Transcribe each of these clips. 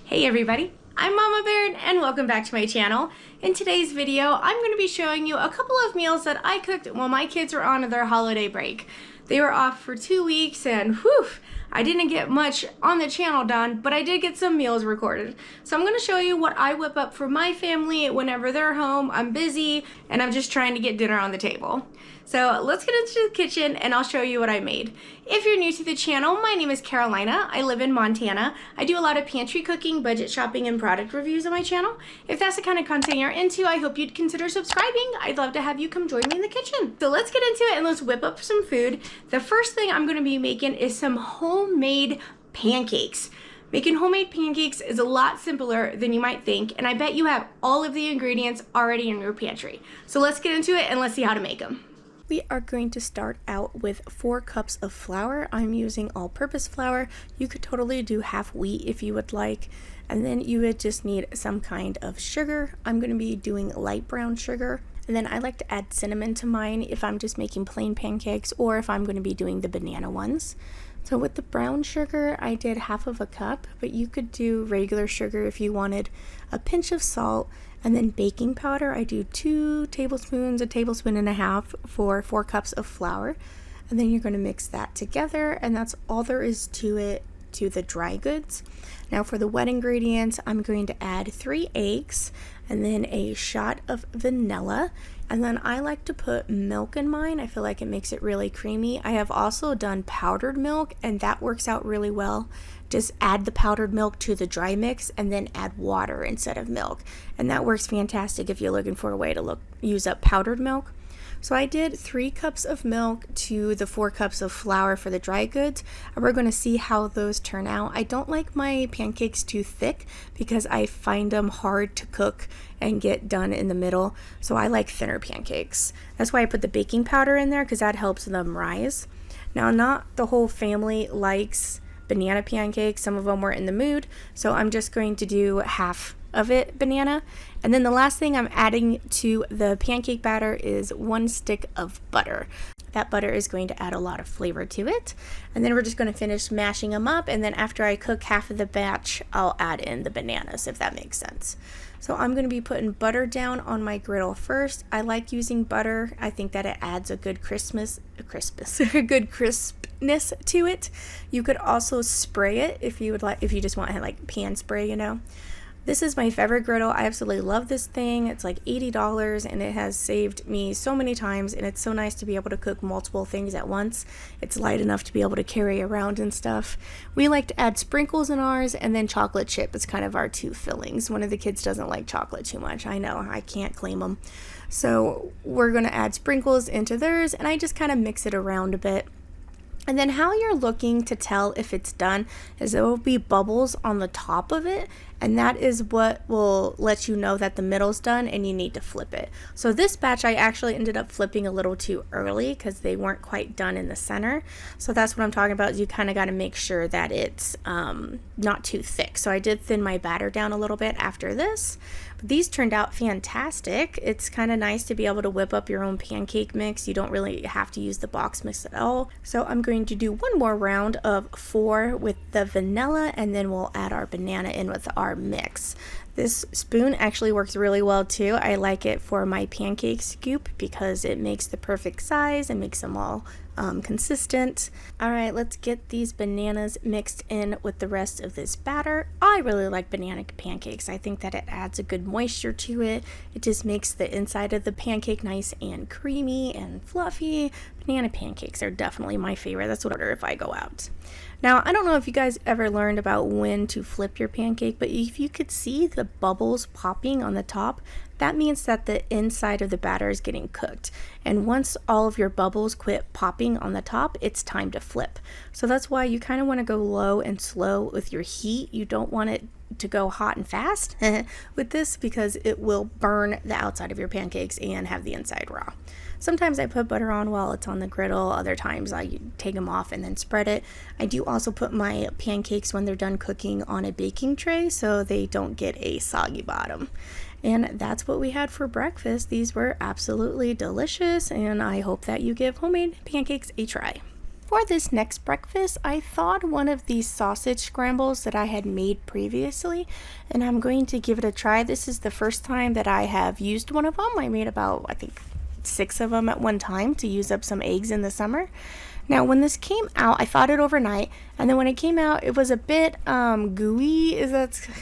Hey everybody, I'm Mama Bear and welcome back to my channel. In today's video, I'm going to be showing you a couple of meals that I cooked while my kids were on their holiday break. They were off for 2 weeks and whew, I didn't get much on the channel done, but I did get some meals recorded. So I'm going to show you what I whip up for my family whenever they're home, I'm busy, and I'm just trying to get dinner on the table. So let's get into the kitchen and I'll show you what I made. If you're new to the channel, my name is Carolina. I live in Montana. I do a lot of pantry cooking, budget shopping, and product reviews on my channel. If that's the kind of content you're into, I hope you'd consider subscribing. I'd love to have you come join me in the kitchen. So let's get into it and let's whip up some food. The first thing I'm going to be making is some homemade pancakes. Making homemade pancakes is a lot simpler than you might think, and I bet you have all of the ingredients already in your pantry. So let's get into it and let's see how to make them. We are going to start out with 4 cups of flour. I'm using all-purpose flour. You could totally do half wheat if you would like. And then you would just need some kind of sugar. I'm going to be doing light brown sugar. And then I like to add cinnamon to mine if I'm just making plain pancakes or if I'm going to be doing the banana ones. So with the brown sugar, I did half of a cup, but you could do regular sugar if you wanted, a pinch of salt, and then baking powder. I do 2 tablespoons, a tablespoon and a half for 4 cups of flour. And then you're going to mix that together, and that's all there is to it, to the dry goods. Now for the wet ingredients, I'm going to add 3 eggs and then a shot of vanilla. And then I like to put milk in mine. I feel like it makes it really creamy. I have also done powdered milk, and that works out really well. Just add the powdered milk to the dry mix and then add water instead of milk. And that works fantastic if you're looking for a way to use up powdered milk. So I did 3 cups of milk to the 4 cups of flour for the dry goods. And we're going to see how those turn out. I don't like my pancakes too thick because I find them hard to cook and get done in the middle. So I like thinner pancakes. That's why I put the baking powder in there, because that helps them rise. Now, not the whole family likes banana pancakes. Some of them were in the mood. So I'm just going to do half of it banana. And then the last thing I'm adding to the pancake batter is 1 stick of butter. That butter is going to add a lot of flavor to it. And then we're just going to finish mashing them up, and then after I cook half of the batch, I'll add in the bananas, if that makes sense. So I'm going to be putting butter down on my griddle first. I like using butter. I think that it adds a good a good crispness to it. You could also spray it if you would like, if you just want like pan spray, you know. This is my favorite griddle. I absolutely love this thing. It's like $80 and it has saved me so many times, and it's so nice to be able to cook multiple things at once. It's light enough to be able to carry around and stuff. We like to add sprinkles in ours, and then chocolate chip is kind of our 2 fillings. One of the kids doesn't like chocolate too much. I know, I can't claim them. So we're going to add sprinkles into theirs, and I just kind of mix it around a bit. And then how you're looking to tell if it's done is there will be bubbles on the top of it, and that is what will let you know that the middle's done and you need to flip it. So this batch I actually ended up flipping a little too early because they weren't quite done in the center. So that's what I'm talking about, is you kind of got to make sure that it's not too thick. So I did thin my batter down a little bit after this. But these turned out fantastic. It's kind of nice to be able to whip up your own pancake mix. You don't really have to use the box mix at all. So I'm going to do 1 more round of 4 with the vanilla, and then we'll add our banana in with our mix. This spoon actually works really well too. I like it for my pancake scoop because it makes the perfect size and makes them all consistent. All right, let's get these bananas mixed in with the rest of this batter. I really like banana pancakes. I think that it adds a good moisture to it. It just makes the inside of the pancake nice and creamy and fluffy. Banana pancakes are definitely my favorite. That's what I order if I go out. Now, I don't know if you guys ever learned about when to flip your pancake, but if you could see the bubbles popping on the top, that means that the inside of the batter is getting cooked. And once all of your bubbles quit popping on the top, it's time to flip. So that's why you kind of want to go low and slow with your heat. You don't want it to go hot and fast with this, because it will burn the outside of your pancakes and have the inside raw. Sometimes I put butter on while it's on the griddle. Other times I take them off and then spread it. I do also put my pancakes when they're done cooking on a baking tray so they don't get a soggy bottom. And that's what we had for breakfast. These were absolutely delicious, and I hope that you give homemade pancakes a try. For this next breakfast, I thawed one of these sausage scrambles that I had made previously, and I'm going to give it a try. This is the first time that I have used one of them. I made about, I think, 6 of them at one time to use up some eggs in the summer. Now, when this came out, I thawed it overnight, and then when it came out, it was a bit gooey.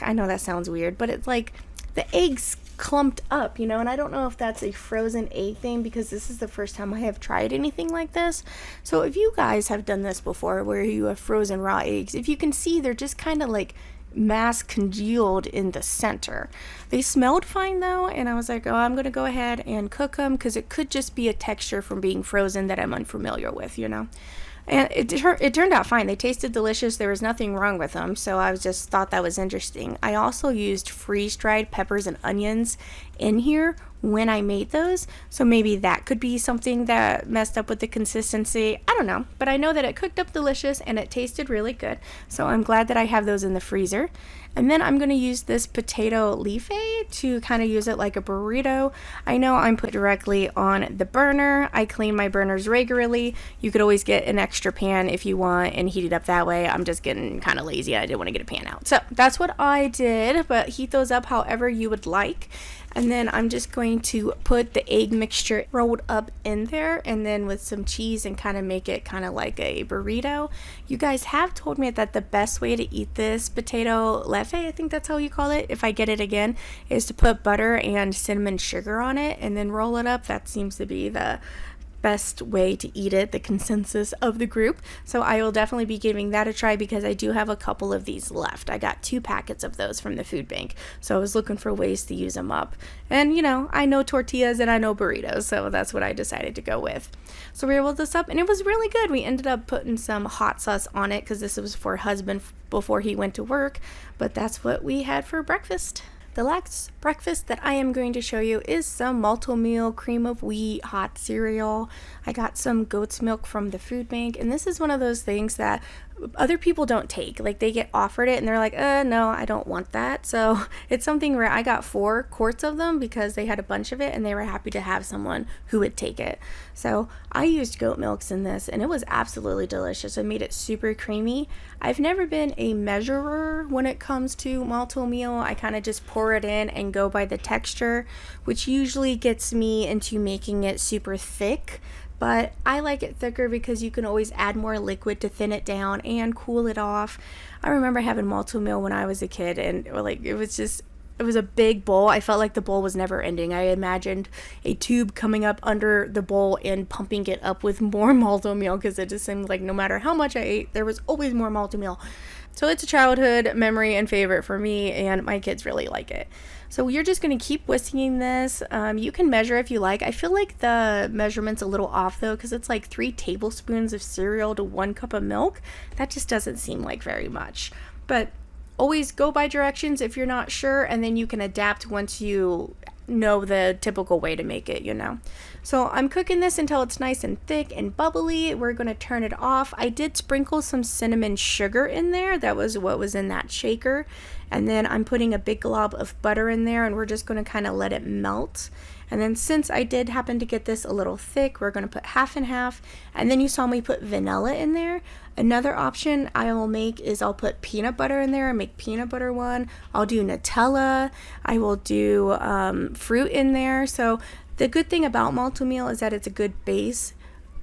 I know that sounds weird, but it's like the eggs clumped up, and I don't know if that's a frozen egg thing because this is the first time I have tried anything like this. So if you guys have done this before where you have frozen raw eggs, if you can see, they're just kind of like mass congealed in the center. They smelled fine though, and I was like, oh, I'm gonna go ahead and cook them because it could just be a texture from being frozen that I'm unfamiliar with, And it turned out fine. They tasted delicious. There was nothing wrong with them, so I just thought that was interesting. I also used freeze-dried peppers and onions in here when I made those, so maybe that could be something that messed up with the consistency. I don't know, but I know that it cooked up delicious and it tasted really good, so I'm glad that I have those in the freezer. And then I'm going to use this potato leafy to kind of use it like a burrito. I know I'm put directly on the burner. I clean my burners regularly. You could always get an extra pan if you want and heat it up that way. I'm just getting kind of lazy. I didn't want to get a pan out. So that's what I did, but heat those up however you would like. And then I'm just going to put the egg mixture rolled up in there and then with some cheese and kind of make it kind of like a burrito. You guys have told me that the best way to eat this potato lefe, I think that's how you call it, if I get it again, is to put butter and cinnamon sugar on it and then roll it up. That seems to be the best way to eat it, the consensus of the group. So I will definitely be giving that a try because I do have a couple of these left. I got 2 packets of those from the food bank, so I was looking for ways to use them up. And I know tortillas and I know burritos, so that's what I decided to go with. So we rolled this up and it was really good. We ended up putting some hot sauce on it because this was for husband before he went to work, but that's what we had for breakfast. The last breakfast that I am going to show you is some Malt-O-Meal cream of wheat hot cereal. I got some goat's milk from the food bank, and this is one of those things that other people don't take. Like, they get offered it and they're like, no, I don't want that. So it's something where I got 4 quarts of them because they had a bunch of it and they were happy to have someone who would take it. So I used goat milks in this and it was absolutely delicious. It made it super creamy. I've never been a measurer when it comes to Malt-O-Meal. I kind of just pour it in and go by the texture, which usually gets me into making it super thick. But I like it thicker because you can always add more liquid to thin it down and cool it off. I remember having Malt-O-Meal when I was a kid, and it was a big bowl. I felt like the bowl was never ending. I imagined a tube coming up under the bowl and pumping it up with more Malt-O-Meal because it just seemed like no matter how much I ate, there was always more Malt-O-Meal. So it's a childhood memory and favorite for me, and my kids really like it. So you're just going to keep whisking this. You can measure if you like. I feel like the measurement's a little off though because it's like 3 tablespoons of cereal to 1 cup of milk. That just doesn't seem like very much. But always go by directions if you're not sure, and then you can adapt once you know the typical way to make it, So I'm cooking this until it's nice and thick and bubbly. We're going to turn it off. I did sprinkle some cinnamon sugar in there. That was what was in that shaker. And then I'm putting a big glob of butter in there, and we're just going to kind of let it melt. And then since I did happen to get this a little thick, we're going to put half and half. And then you saw me put vanilla in there. Another option I will make is I'll put peanut butter in there and make peanut butter one. I'll do Nutella. I will do fruit in there. So the good thing about Malt-O-Meal is that it's a good base.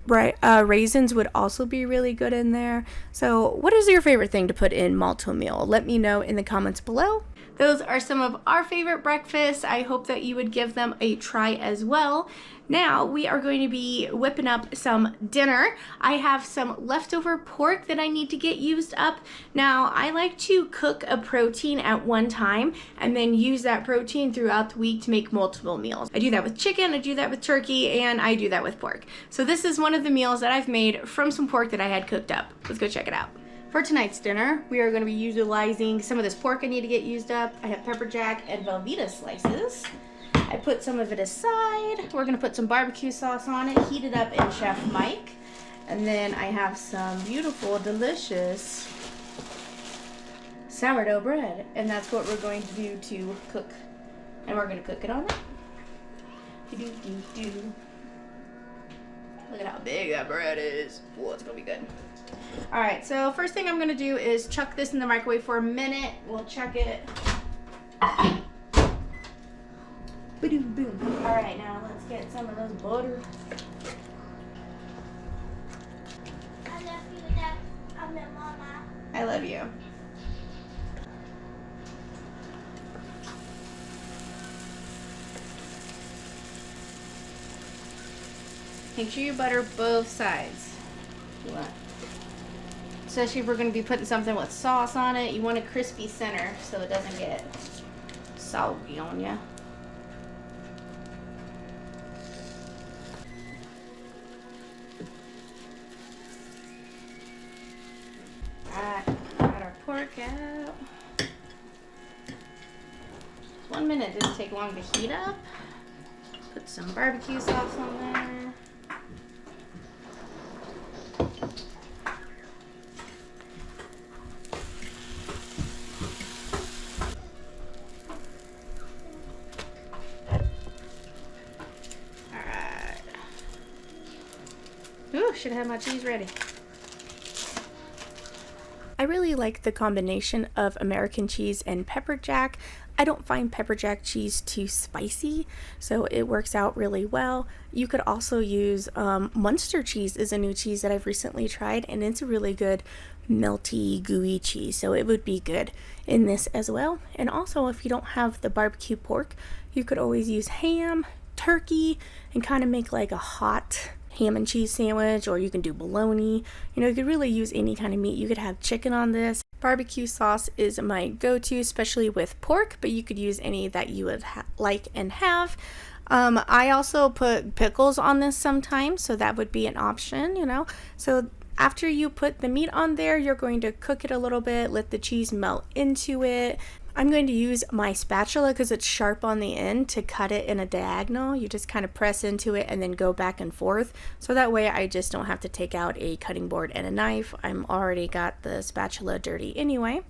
Right, raisins would also be really good in there. So what is your favorite thing to put in Malt-O-Meal? Let me know in the comments below. Those are some of our favorite breakfasts. I hope that you would give them a try as well. Now we are going to be whipping up some dinner. I have some leftover pork that I need to get used up. Now I like to cook a protein at one time and then use that protein throughout the week to make multiple meals. I do that with chicken, I do that with turkey, and I do that with pork. So this is one of the meals that I've made from some pork that I had cooked up. Let's go check it out. For tonight's dinner, we are going to be utilizing some of this pork I need to get used up. I have pepper jack and Velveeta slices. I put some of it aside. We're going to put some barbecue sauce on it, heat it up in Chef Mike. And then I have some beautiful, delicious sourdough bread. And that's what we're going to do to cook. And we're going to cook it on it. Look at how big that bread is. Whoa, it's gonna be good. All right, so first thing I'm gonna do is chuck this in the microwave for a minute. We'll check it. Boom, boom. All right, now let's get some of this butter. I love you, Dad. I love Mama. I love you. Make sure you butter both sides. What? Especially if we're going to be putting something with sauce on it, you want a crispy center so it doesn't get soggy on you. Alright, got our pork out. 1 minute, didn't take long to heat up. Put some barbecue sauce on there. Ooh, should have my cheese ready. I really like the combination of American cheese and pepper jack. I don't find pepper jack cheese too spicy, so it works out really well. You could also use Munster cheese is a new cheese that I've recently tried, and it's a really good melty, gooey cheese, so it would be good in this as well. And also, if you don't have the barbecue pork, you could always use ham, turkey, and kind of make like a hot ham and cheese sandwich, or you can do bologna. You know, you could really use any kind of meat. You could have chicken on this. Barbecue sauce is my go-to, especially with pork, but you could use any that you would like and have. I also put pickles on this sometimes, so that would be an option, you know. So after you put the meat on there, you're going to cook it a little bit, let the cheese melt into it. I'm going to use my spatula because it's sharp on the end to cut it in a diagonal. You just kind of press into it and then go back and forth. So that way I just don't have to take out a cutting board and a knife. I'm already got the spatula dirty anyway.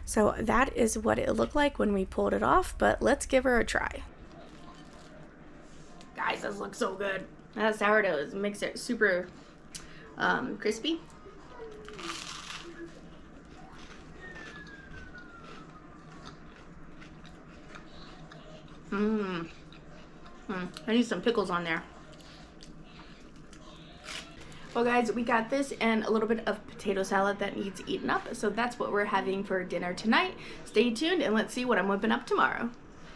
So that is what it looked like when we pulled it off, but let's give her a try. Guys, this looks so good. That sourdough makes it super crispy. I need some pickles on there. Well guys, we got this and a little bit of potato salad that needs eaten up, so that's what we're having for dinner tonight. Stay tuned and let's see what I'm whipping up tomorrow.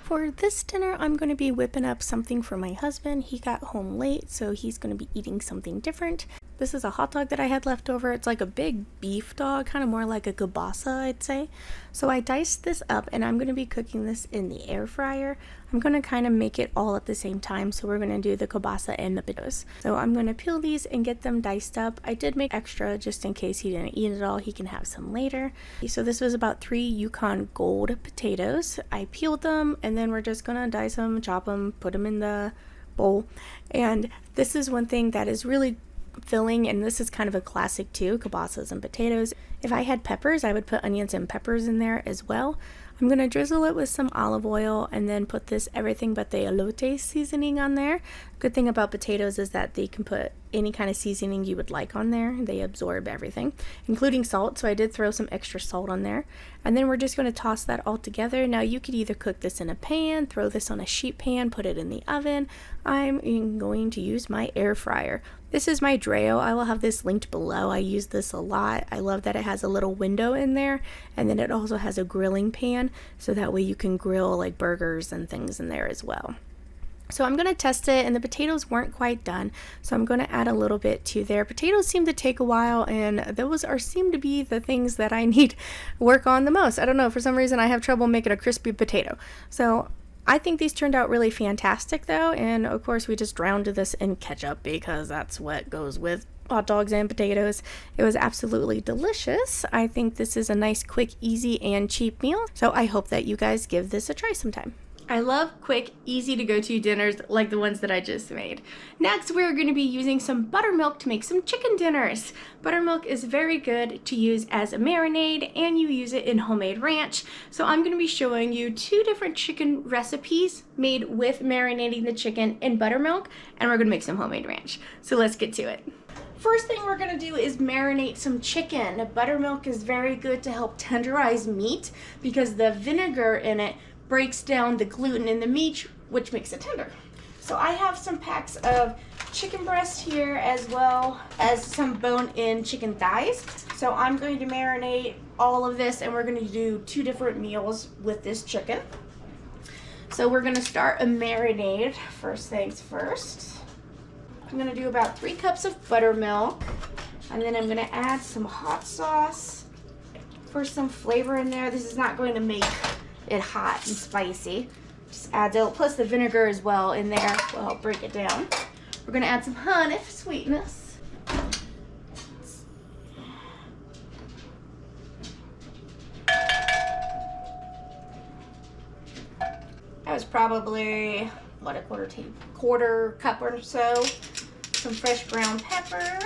For this dinner, I'm going to be whipping up something for my husband. He got home late, so he's going to be eating something different. This is a hot dog that I had left over. It's like a big beef dog, kind of more like a kielbasa, I'd say. So I diced this up, and I'm going to be cooking this in the air fryer. I'm going to kind of make it all at the same time, so we're going to do the kielbasa and the potatoes. So I'm going to peel these and get them diced up. I did make extra just in case he didn't eat it all. He can have some later. So this was about 3 Yukon Gold potatoes. I peeled them, and then we're just going to dice them, chop them, put them in the bowl. And this is one thing that is really filling, and this is kind of a classic too, kielbasas and potatoes. If I had peppers, I would put onions and peppers in there as well. I'm going to drizzle it with some olive oil and then put this everything but the elote seasoning on there. Good thing about potatoes is that they can put any kind of seasoning you would like on there. They absorb everything, including salt, so I did throw some extra salt on there. And then we're just going to toss that all together. Now you could either cook this in a pan, throw this on a sheet pan, put it in the oven. I'm going to use my air fryer. This is my Dreo. I will have this linked below. I use this a lot. I love that it has a little window in there, and then it also has a grilling pan, so that way you can grill like burgers and things in there as well. So I'm going to test it, and the potatoes weren't quite done, so I'm going to add a little bit to there. Potatoes seem to take a while, and those seem to be the things that I need work on the most. I don't know, for some reason I have trouble making a crispy potato. So I think these turned out really fantastic though, and of course we just drowned this in ketchup because that's what goes with hot dogs and potatoes. It was absolutely delicious. I think this is a nice, quick, easy, and cheap meal, so I hope that you guys give this a try sometime. I love quick, easy to go to dinners like the ones that I just made. Next, we're going to be using some buttermilk to make some chicken dinners. Buttermilk is very good to use as a marinade, and you use it in homemade ranch. So I'm going to be showing you 2 different chicken recipes made with marinating the chicken in buttermilk, and we're going to make some homemade ranch. So let's get to it. First thing we're gonna do is marinate some chicken. Buttermilk is very good to help tenderize meat because the vinegar in it breaks down the gluten in the meat, which makes it tender. So I have some packs of chicken breast here as well as some bone-in chicken thighs. So I'm going to marinate all of this, and we're going to do 2 different meals with this chicken. So we're going to start a marinade. First things first. I'm going to do about 3 cups of buttermilk, and then I'm going to add some hot sauce for some flavor in there. This is not going to make it hot and spicy. Just add it, plus the vinegar as well in there will help break it down. We're going to add some honey for sweetness. That was probably, what, a quarter cup or so. Some fresh ground pepper.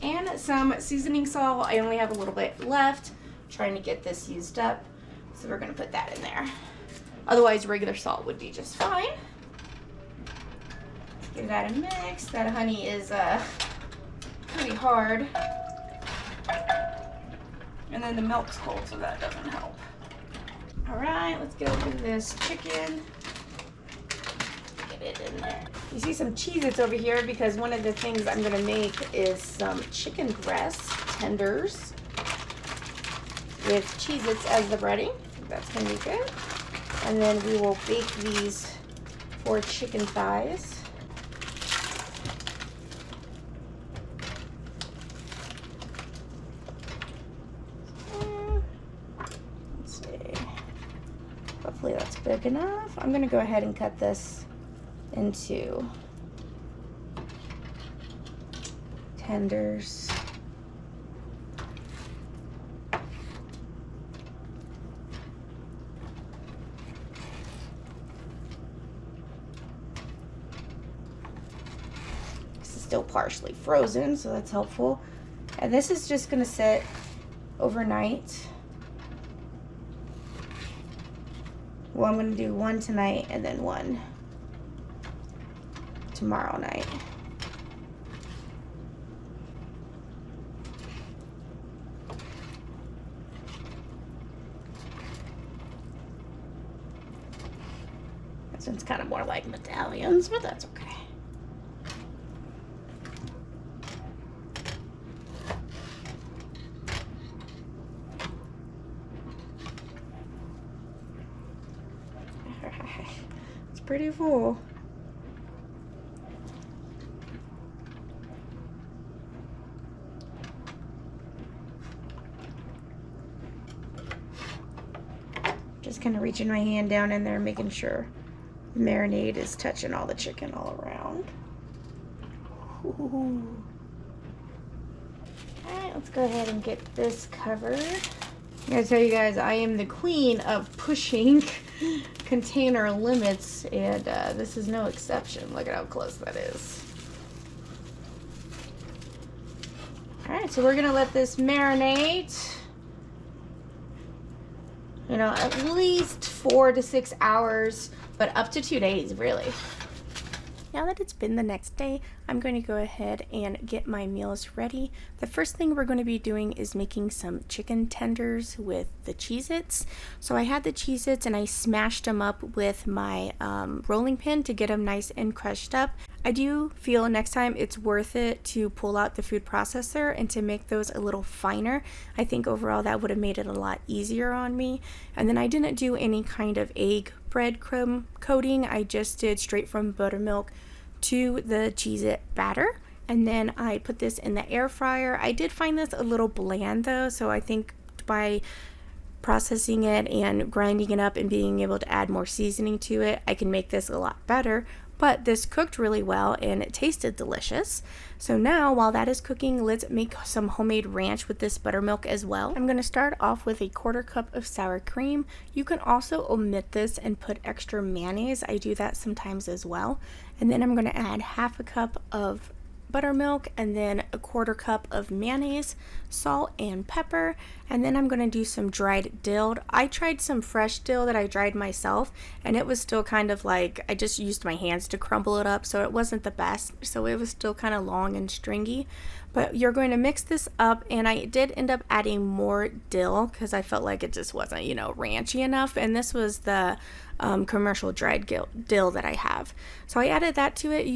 And some seasoning salt. I only have a little bit left. I'm trying to get this used up. So we're gonna put that in there. Otherwise, regular salt would be just fine. Give that a mix. That honey is pretty hard. And then the milk's cold, so that doesn't help. All right, let's go with this chicken. Get it in there. You see some Cheez-Its over here because one of the things I'm gonna make is some chicken breast tenders with Cheez-Its as the breading. That's gonna be good. And then we will bake these 4 chicken thighs. Let's see. Hopefully that's big enough. I'm gonna go ahead and cut this into tenders. This is still partially frozen, so that's helpful. And this is just gonna sit overnight. Well, I'm gonna do 1 tonight and then 1 tomorrow night. This one's kind of more like medallions, but that's okay. Alright, it's pretty full. Just kind of reaching my hand down in there, making sure the marinade is touching all the chicken all around. All right, let's go ahead and get this covered. I gotta tell you guys, I am the queen of pushing container limits, and this is no exception. Look at how close that is. All right, so we're gonna let this marinate. You know, at least 4 to 6 hours, but up to 2 days, really. Now that it's been the next day, I'm going to go ahead and get my meals ready. The first thing we're going to be doing is making some chicken tenders with the Cheez-Its. So I had the Cheez-Its and I smashed them up with my rolling pin to get them nice and crushed up. I do feel next time it's worth it to pull out the food processor and to make those a little finer. I think overall that would have made it a lot easier on me. And then I didn't do any kind of egg breadcrumb coating. I just did straight from buttermilk to the Cheez-It batter. And then I put this in the air fryer. I did find this a little bland though, so I think by processing it and grinding it up and being able to add more seasoning to it, I can make this a lot better. But this cooked really well and it tasted delicious. So now while that is cooking, let's make some homemade ranch with this buttermilk as well. I'm going to start off with a 1/4 cup of sour cream. You can also omit this and put extra mayonnaise. I do that sometimes as well. And then I'm going to add 1/2 cup of buttermilk and then a 1/4 cup of mayonnaise, salt and pepper, and then I'm going to do some dried dill. I tried some fresh dill that I dried myself and it was still kind of like I just used my hands to crumble it up, so it wasn't the best, so it was still kind of long and stringy. But you're going to mix this up, and I did end up adding more dill because I felt like it just wasn't, you know, ranchy enough, and this was the commercial dried dill that I have. So I added that to it.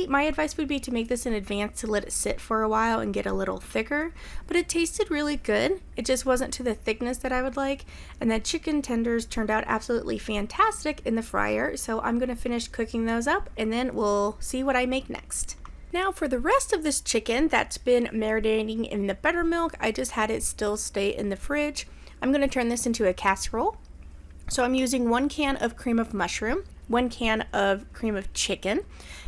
My advice would be to make this in advance to let it sit for a while and get a little thicker, but it tasted really good. It just wasn't to the thickness that I would like, and the chicken tenders turned out absolutely fantastic in the fryer, so I'm going to finish cooking those up and then we'll see what I make next. Now for the rest of this chicken that's been marinating in the buttermilk, I just had it still stay in the fridge. I'm going to turn this into a casserole. So I'm using 1 can of cream of mushroom, 1 can of cream of chicken,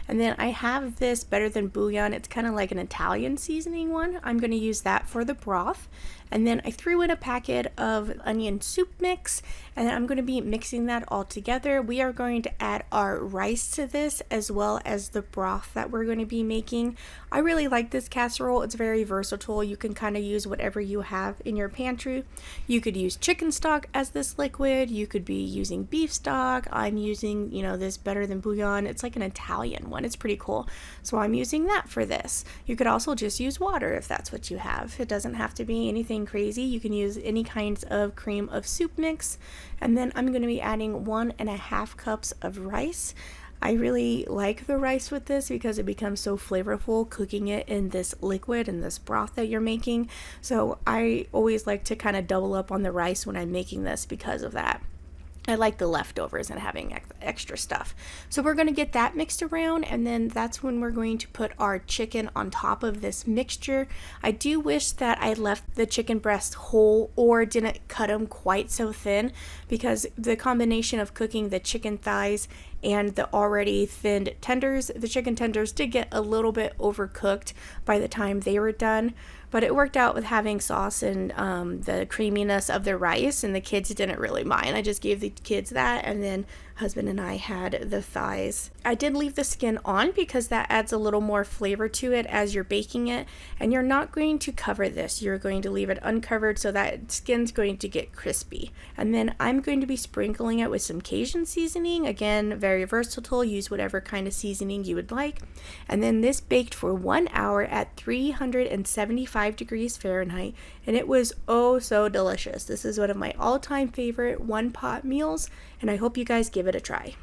and then I have this Better Than Bouillon. It's kind of like an Italian seasoning one. I'm going to use that for the broth. And then I threw in a packet of onion soup mix, and then I'm going to be mixing that all together. We are going to add our rice to this as well as the broth that we're going to be making. I really like this casserole. It's very versatile. You can kind of use whatever you have in your pantry. You could use chicken stock as this liquid. You could be using beef stock. I'm using, you know, this Better Than Bouillon. It's like an Italian one. It's pretty cool. So I'm using that for this. You could also just use water if that's what you have. It doesn't have to be anything crazy. You can use any kinds of cream of soup mix, and then I'm going to be adding 1.5 cups of rice. I really like the rice with this because it becomes so flavorful cooking it in this liquid and this broth that you're making. So I always like to kind of double up on the rice when I'm making this because of that. I like the leftovers and having extra stuff. So we're going to get that mixed around, and then that's when we're going to put our chicken on top of this mixture. I do wish that I left the chicken breast whole or didn't cut them quite so thin, because the combination of cooking the chicken thighs and the already thinned tenders, the chicken tenders did get a little bit overcooked by the time they were done. But it worked out with having sauce and the creaminess of the rice, and the kids didn't really mind. I just gave the kids that, and then husband and I had the thighs. I did leave the skin on because that adds a little more flavor to it as you're baking it, and you're not going to cover this. You're going to leave it uncovered so that skin's going to get crispy. And then I'm going to be sprinkling it with some Cajun seasoning. Again, very versatile. Use whatever kind of seasoning you would like. And then this baked for 1 hour at 375 degrees Fahrenheit, and it was oh so delicious. This is one of my all-time favorite one-pot meals, and I hope you guys give it a try.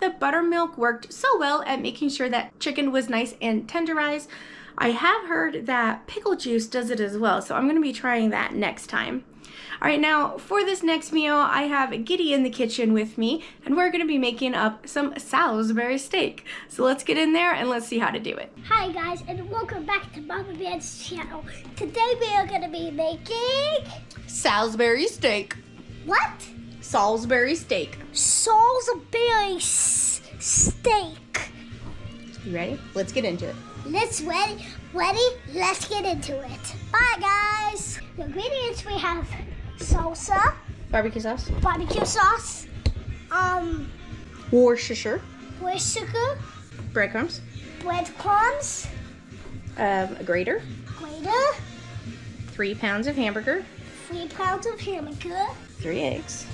The buttermilk worked so well at making sure that chicken was nice and tenderized. I have heard that pickle juice does it as well, so I'm going to be trying that next time. Alright, now for this next meal, I have Giddy in the kitchen with me, and we're going to be making up some Salisbury steak. So let's get in there and let's see how to do it. Hi guys, and welcome back to Mama Bear's channel. Today we are going to be making... Salisbury steak. What? Salisbury steak. Salisbury steak. You ready? Let's get into it. Ready? Let's get into it. Bye guys. The ingredients we have: salsa, Barbecue sauce. Worcestershire. Breadcrumbs. A grater. 3 pounds of hamburger. 3 pounds of hamburger. 3 eggs.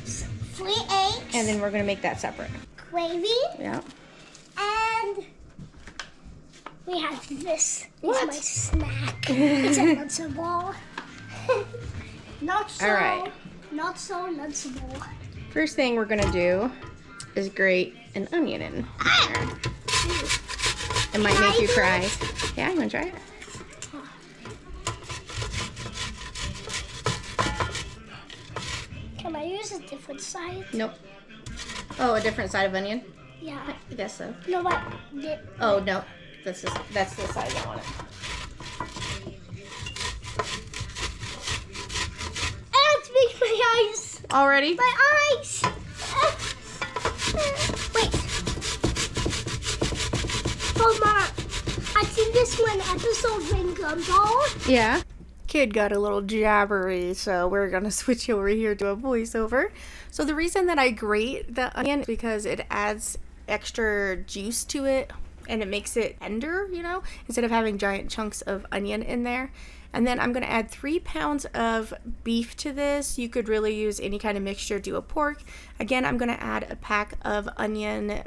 3 eggs. And then we're going to make that separate. Gravy. Yeah. And we have this. What? It's my snack. It's a matzo ball. Not so. All right. Not so matzo ball. First thing we're going to do is grate an onion in there. It might make you cry. Yeah, you want to try it? Can I use a different side? Nope. Oh, a different side of onion? Yeah. I guess so. No, but... Oh, no. That's the side I want it. It's making my eyes. Already? My eyes. Wait. That's when episode ring gumball. Yeah. Kid got a little jabbery, so we're gonna switch over here to a voiceover. So the reason that I grate the onion is because it adds extra juice to it and it makes it tender, you know, instead of having giant chunks of onion in there. And then I'm going to add 3 pounds of beef to this. You could really use any kind of mixture, do a pork. Again, I'm going to add a pack of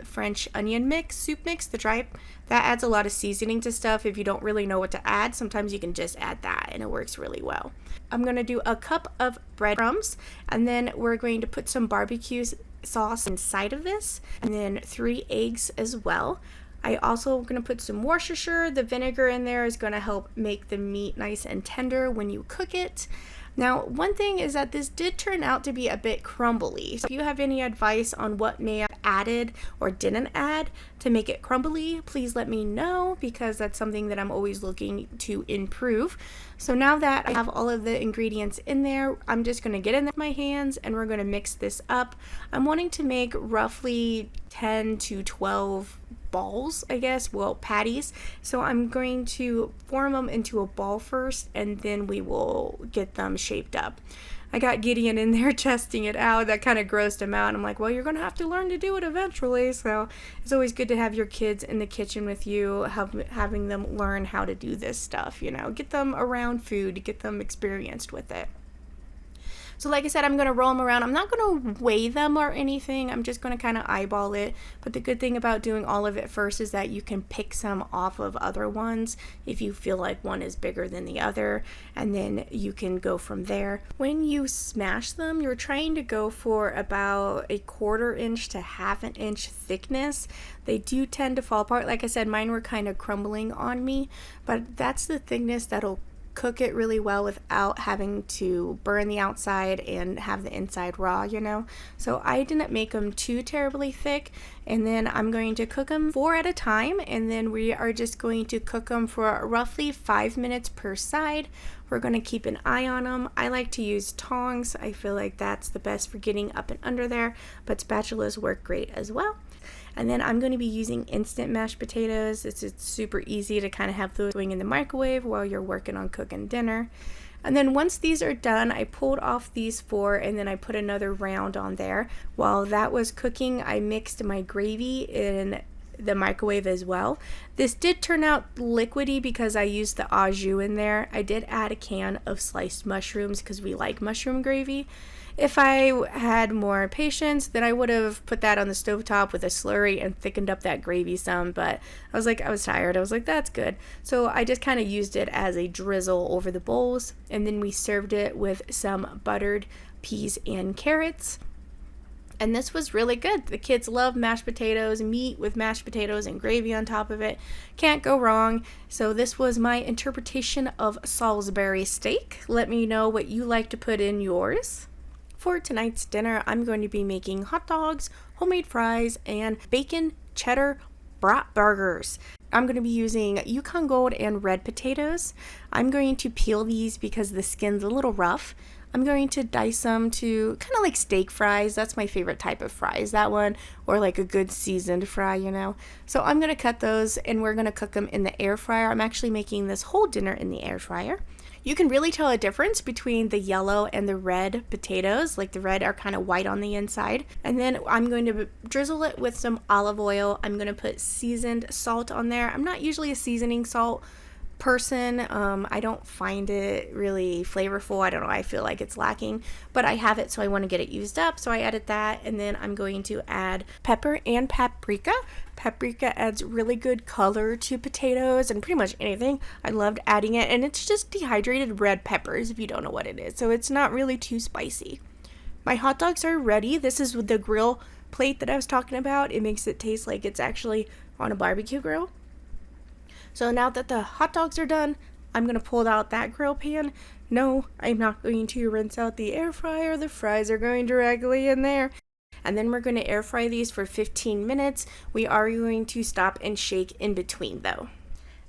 French onion mix, soup mix, the dry. That adds a lot of seasoning to stuff. If you don't really know what to add, sometimes you can just add that and it works really well. I'm going to do a cup of breadcrumbs, and then we're going to put some barbecue sauce inside of this, and then 3 eggs as well. I also going to put some Worcestershire. The vinegar in there is going to help make the meat nice and tender when you cook it. Now, one thing is that this did turn out to be a bit crumbly. So if you have any advice on what may have added or didn't add to make it crumbly, please let me know, because that's something that I'm always looking to improve. So now that I have all of the ingredients in there, I'm just going to get in with my hands and we're going to mix this up. I'm wanting to make roughly 10 to 12 balls, I guess, well, patties. So I'm going to form them into a ball first, and then we will get them shaped up. I got Gideon in there testing it out. That kind of grossed him out. I'm like, well, you're going to have to learn to do it eventually. So it's always good to have your kids in the kitchen with you, having them learn how to do this stuff, you know, get them around food, get them experienced with it. So like I said, I'm going to roll them around. I'm not going to weigh them or anything. I'm just going to kind of eyeball it. But the good thing about doing all of it first is that you can pick some off of other ones if you feel like one is bigger than the other. And then you can go from there. When you smash them, you're trying to go for about a 1/4 inch to 1/2 inch thickness. They do tend to fall apart. Like I said, mine were kind of crumbling on me. But that's the thickness that'll cook it really well without having to burn the outside and have the inside raw, you know. So I didn't make them too terribly thick, and then I'm going to cook them 4 at a time, and then we are just going to cook them for roughly 5 minutes per side. We're going to keep an eye on them. I like to use tongs. I feel like that's the best for getting up and under there, but spatulas work great as well. And then I'm going to be using instant mashed potatoes. It's super easy to kind of have those going in the microwave while you're working on cooking dinner. And then once these are done, I pulled off these 4 and then I put another round on there. While that was cooking, I mixed my gravy in the microwave as well. This did turn out liquidy because I used the au jus in there. I did add a can of sliced mushrooms because we like mushroom gravy. If I had more patience, then I would have put that on the stovetop with a slurry and thickened up that gravy some, but I was tired. I was like, that's good. So I just kind of used it as a drizzle over the bowls, and then we served it with some buttered peas and carrots. And this was really good. The kids love mashed potatoes, meat with mashed potatoes and gravy on top of it. Can't go wrong. So this was my interpretation of Salisbury steak. Let me know what you like to put in yours. For tonight's dinner, I'm going to be making hot dogs, homemade fries, and bacon cheddar brat burgers. I'm going to be using Yukon Gold and red potatoes. I'm going to peel these because the skin's a little rough. I'm going to dice them to kind of like steak fries. That's my favorite type of fries, that one, or like a good seasoned fry, you know. So I'm going to cut those and we're going to cook them in the air fryer. I'm actually making this whole dinner in the air fryer. You can really tell a difference between the yellow and the red potatoes. Like the red are kind of white on the inside. And then I'm going to drizzle it with some olive oil. I'm going to put seasoned salt on there. I'm not usually a seasoning salt person. I don't find it really flavorful. I don't know, I feel like it's lacking, but I have it, so I want to get it used up, so I added that. And then I'm going to add pepper and paprika. Paprika adds really good color to potatoes and pretty much anything. I loved adding it, and it's just dehydrated red peppers if you don't know what it is, so it's not really too spicy. My hot dogs are ready. This is with the grill plate that I was talking about. It makes it taste like it's actually on a barbecue grill. So now that the hot dogs are done, I'm going to pull out that grill pan. No, I'm not going to rinse out the air fryer. The fries are going directly in there. And then we're going to air fry these for 15 minutes. We are going to stop and shake in between though.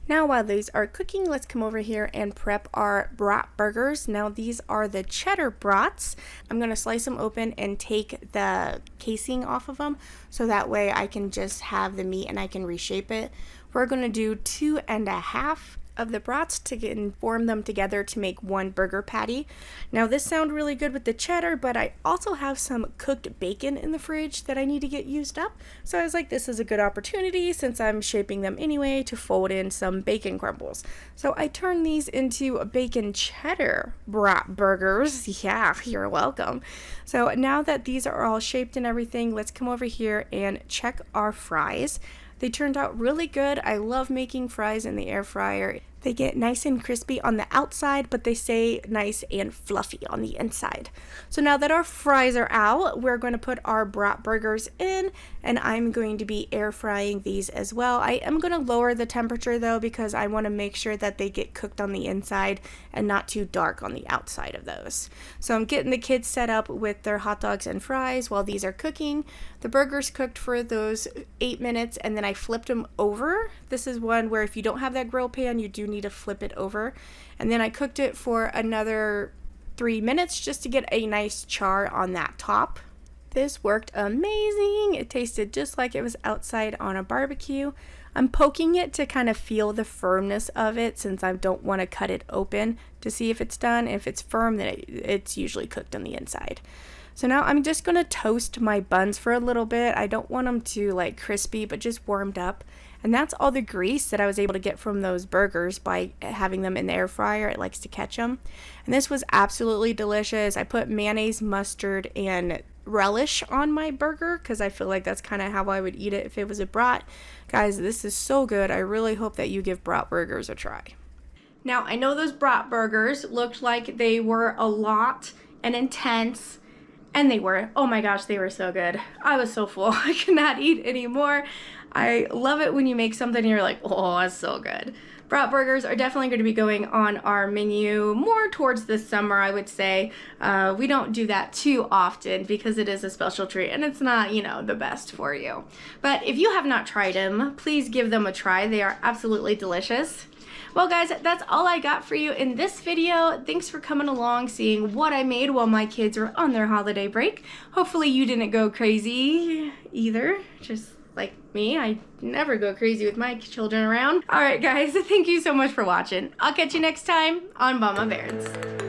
Now while these are cooking, let's come over here and prep our brat burgers. Now these are the cheddar brats. I'm going to slice them open and take the casing off of them so that way I can just have the meat and I can reshape it. We're going to do 2.5 of the brats to form them together to make one burger patty. Now this sounds really good with the cheddar, but I also have some cooked bacon in the fridge that I need to get used up. So I was like, this is a good opportunity, since I'm shaping them anyway, to fold in some bacon crumbles. So I turned these into bacon cheddar brat burgers. Yeah, you're welcome. So now that these are all shaped and everything, let's come over here and check our fries. They turned out really good. I love making fries in the air fryer. They get nice and crispy on the outside, but they stay nice and fluffy on the inside. So now that our fries are out, we're going to put our brat burgers in, and I'm going to be air frying these as well. I am going to lower the temperature though, because I want to make sure that they get cooked on the inside and not too dark on the outside of those. So I'm getting the kids set up with their hot dogs and fries while these are cooking. The burgers cooked for those 8 minutes, and then I flipped them over. This is one where if you don't have that grill pan, you do need to flip it over. And then I cooked it for another 3 minutes just to get a nice char on that top. This worked amazing. It tasted just like it was outside on a barbecue. I'm poking it to kind of feel the firmness of it, since I don't want to cut it open to see if it's done. If it's firm, then it's usually cooked on the inside. So now I'm just going to toast my buns for a little bit. I don't want them to like crispy, but just warmed up. And that's all the grease that I was able to get from those burgers by having them in the air fryer. It likes to catch them. And this was absolutely delicious. I put mayonnaise, mustard, and relish on my burger because I feel like that's kind of how I would eat it if it was a brat. Guys, this is so good. I really hope that you give brat burgers a try. Now, I know those brat burgers looked like they were a lot and intense. And they were. Oh my gosh, they were so good. I was so full. I could not eat anymore. I love it when you make something and you're like, oh, that's so good. Brat burgers are definitely going to be going on our menu more towards the summer, I would say. We don't do that too often because it is a special treat and it's not, you know, the best for you. But if you have not tried them, please give them a try. They are absolutely delicious. Well guys, that's all I got for you in this video. Thanks for coming along, seeing what I made while my kids were on their holiday break. Hopefully you didn't go crazy either, just like me. I never go crazy with my children around. Alright guys, thank you so much for watching. I'll catch you next time on Mama Bears.